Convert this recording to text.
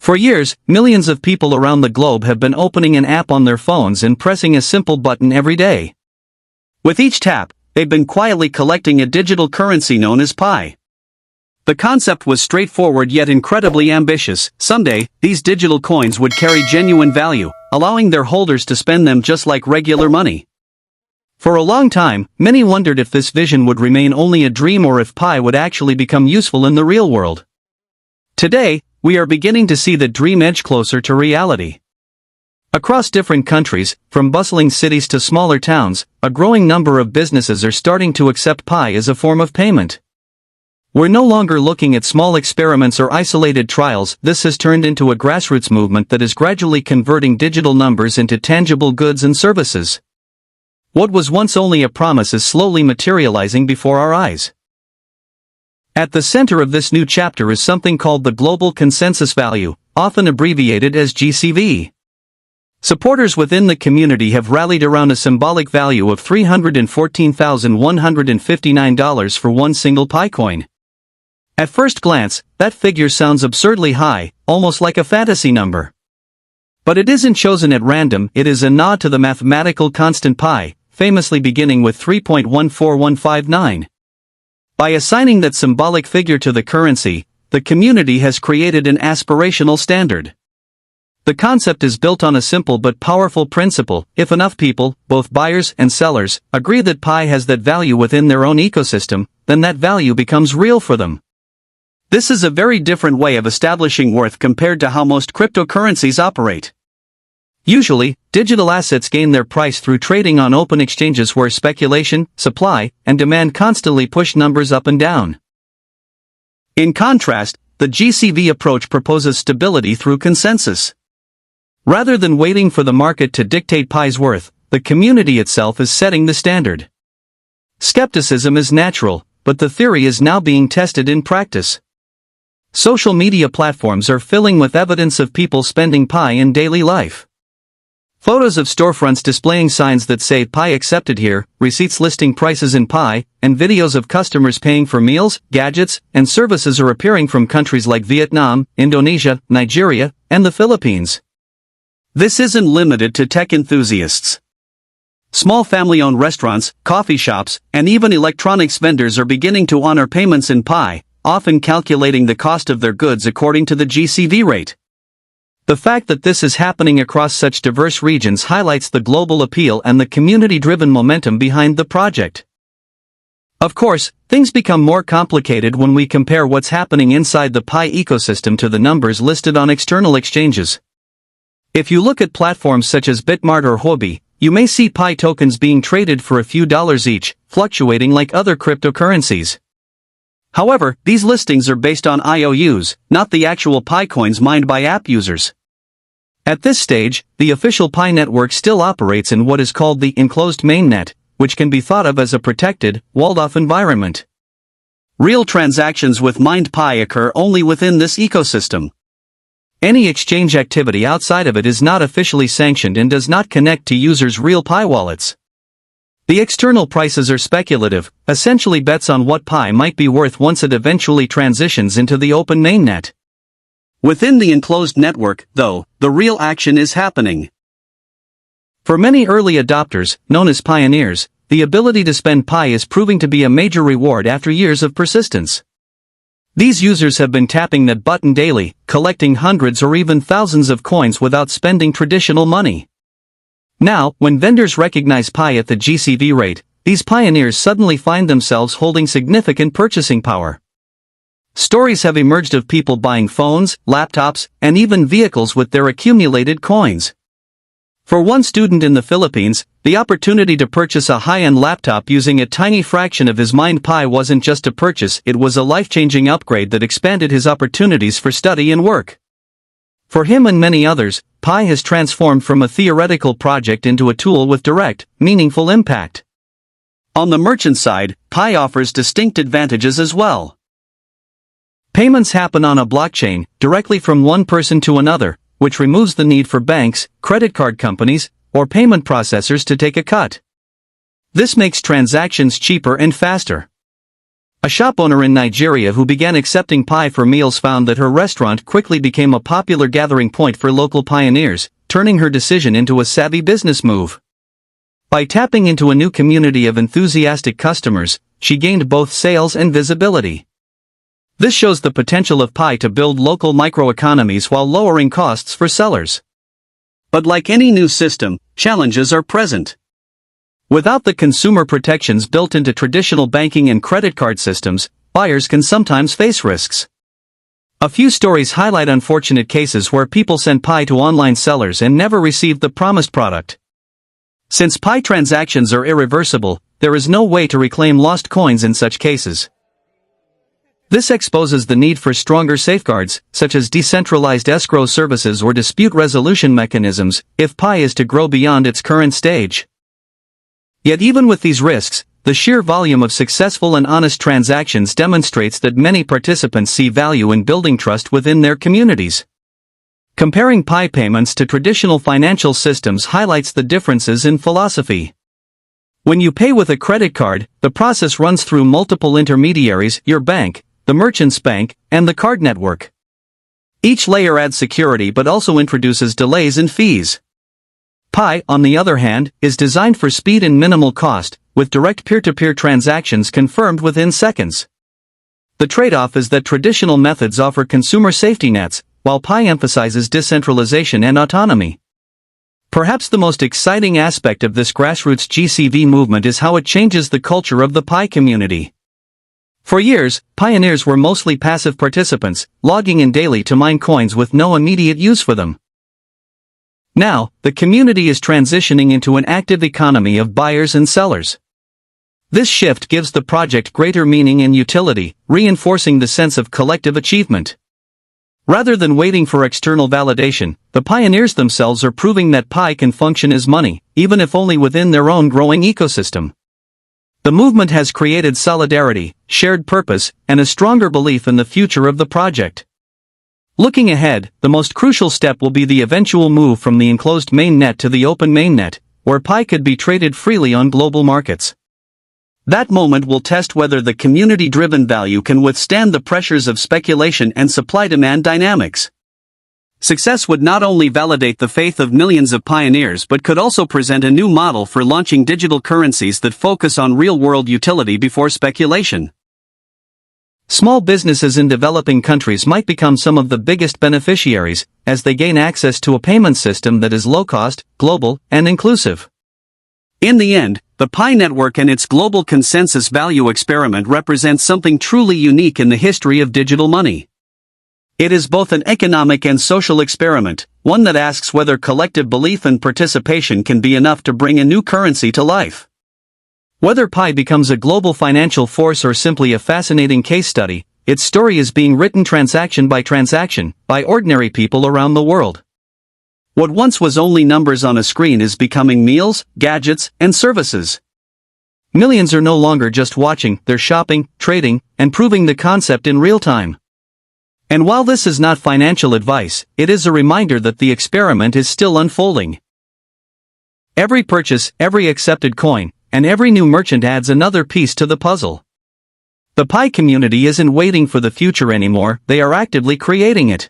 For years, millions of people around the globe have been opening an app on their phones and pressing a simple button every day. With each tap, they've been quietly collecting a digital currency known as Pi. The concept was straightforward yet incredibly ambitious. Someday, these digital coins would carry genuine value, allowing their holders to spend them just like regular money. For a long time, many wondered if this vision would remain only a dream or if Pi would actually become useful in the real world. Today, we are beginning to see the dream edge closer to reality. Across different countries, from bustling cities to smaller towns, a growing number of businesses are starting to accept Pi as a form of payment. We're no longer looking at small experiments or isolated trials. This has turned into a grassroots movement that is gradually converting digital numbers into tangible goods and services. What was once only a promise is slowly materializing before our eyes. At the center of this new chapter is something called the Global Consensus Value, often abbreviated as GCV. Supporters within the community have rallied around a symbolic value of $314,159 for one single Pi coin. At first glance, that figure sounds absurdly high, almost like a fantasy number. But it isn't chosen at random. It is a nod to the mathematical constant Pi, famously beginning with 3.14159. By assigning that symbolic figure to the currency, the community has created an aspirational standard. The concept is built on a simple but powerful principle: if enough people, both buyers and sellers, agree that Pi has that value within their own ecosystem, then that value becomes real for them. This is a very different way of establishing worth compared to how most cryptocurrencies operate. Usually, digital assets gain their price through trading on open exchanges where speculation, supply, and demand constantly push numbers up and down. In contrast, the GCV approach proposes stability through consensus. Rather than waiting for the market to dictate Pi's worth, the community itself is setting the standard. Skepticism is natural, but the theory is now being tested in practice. Social media platforms are filling with evidence of people spending Pi in daily life. Photos of storefronts displaying signs that say Pi accepted here, receipts listing prices in Pi, and videos of customers paying for meals, gadgets, and services are appearing from countries like Vietnam, Indonesia, Nigeria, and the Philippines. This isn't limited to tech enthusiasts. Small family-owned restaurants, coffee shops, and even electronics vendors are beginning to honor payments in Pi, often calculating the cost of their goods according to the GCV rate. The fact that this is happening across such diverse regions highlights the global appeal and the community-driven momentum behind the project. Of course, things become more complicated when we compare what's happening inside the Pi ecosystem to the numbers listed on external exchanges. If you look at platforms such as Bitmart or Huobi, you may see Pi tokens being traded for a few dollars each, fluctuating like other cryptocurrencies. However, these listings are based on IOUs, not the actual Pi coins mined by app users. At this stage, the official Pi network still operates in what is called the enclosed mainnet, which can be thought of as a protected, walled-off environment. Real transactions with mined Pi occur only within this ecosystem. Any exchange activity outside of it is not officially sanctioned and does not connect to users' real Pi wallets. The external prices are speculative, essentially bets on what Pi might be worth once it eventually transitions into the Open Mainnet. Within the enclosed network, though, the real action is happening. For many early adopters, known as pioneers, the ability to spend Pi is proving to be a major reward after years of persistence. These users have been tapping that button daily, collecting hundreds or even thousands of coins without spending traditional money. Now, when vendors recognize Pi at the GCV rate, these pioneers suddenly find themselves holding significant purchasing power. Stories have emerged of people buying phones, laptops, and even vehicles with their accumulated coins. For one student in the Philippines, the opportunity to purchase a high-end laptop using a tiny fraction of his mined Pi wasn't just a purchase, it was a life-changing upgrade that expanded his opportunities for study and work. For him and many others, Pi has transformed from a theoretical project into a tool with direct, meaningful impact. On the merchant side, Pi offers distinct advantages as well. Payments happen on a blockchain, directly from one person to another, which removes the need for banks, credit card companies, or payment processors to take a cut. This makes transactions cheaper and faster. A shop owner in Nigeria who began accepting Pi for meals found that her restaurant quickly became a popular gathering point for local pioneers, turning her decision into a savvy business move. By tapping into a new community of enthusiastic customers, she gained both sales and visibility. This shows the potential of Pi to build local microeconomies while lowering costs for sellers. But like any new system, challenges are present. Without the consumer protections built into traditional banking and credit card systems, buyers can sometimes face risks. A few stories highlight unfortunate cases where people sent Pi to online sellers and never received the promised product. Since Pi transactions are irreversible, there is no way to reclaim lost coins in such cases. This exposes the need for stronger safeguards, such as decentralized escrow services or dispute resolution mechanisms, if Pi is to grow beyond its current stage. Yet even with these risks, the sheer volume of successful and honest transactions demonstrates that many participants see value in building trust within their communities. Comparing Pi payments to traditional financial systems highlights the differences in philosophy. When you pay with a credit card, the process runs through multiple intermediaries: your bank, the merchant's bank, and the card network. Each layer adds security but also introduces delays and fees. Pi, on the other hand, is designed for speed and minimal cost, with direct peer-to-peer transactions confirmed within seconds. The trade-off is that traditional methods offer consumer safety nets, while Pi emphasizes decentralization and autonomy. Perhaps the most exciting aspect of this grassroots GCV movement is how it changes the culture of the Pi community. For years, pioneers were mostly passive participants, logging in daily to mine coins with no immediate use for them. Now, the community is transitioning into an active economy of buyers and sellers. This shift gives the project greater meaning and utility, reinforcing the sense of collective achievement. Rather than waiting for external validation, the pioneers themselves are proving that Pi can function as money, even if only within their own growing ecosystem. The movement has created solidarity, shared purpose, and a stronger belief in the future of the project. Looking ahead, the most crucial step will be the eventual move from the enclosed mainnet to the open mainnet, where Pi could be traded freely on global markets. That moment will test whether the community-driven value can withstand the pressures of speculation and supply-demand dynamics. Success would not only validate the faith of millions of pioneers but could also present a new model for launching digital currencies that focus on real-world utility before speculation. Small businesses in developing countries might become some of the biggest beneficiaries, as they gain access to a payment system that is low-cost, global, and inclusive. In the end, the Pi network and its global consensus value experiment represents something truly unique in the history of digital money. It is both an economic and social experiment, one that asks whether collective belief and participation can be enough to bring a new currency to life. Whether Pi becomes a global financial force or simply a fascinating case study, its story is being written transaction by ordinary people around the world. What once was only numbers on a screen is becoming meals, gadgets, and services. Millions are no longer just watching, they're shopping, trading, and proving the concept in real time. And while this is not financial advice, it is a reminder that the experiment is still unfolding. Every purchase, every accepted coin, and every new merchant adds another piece to the puzzle. The Pi community isn't waiting for the future anymore, they are actively creating it.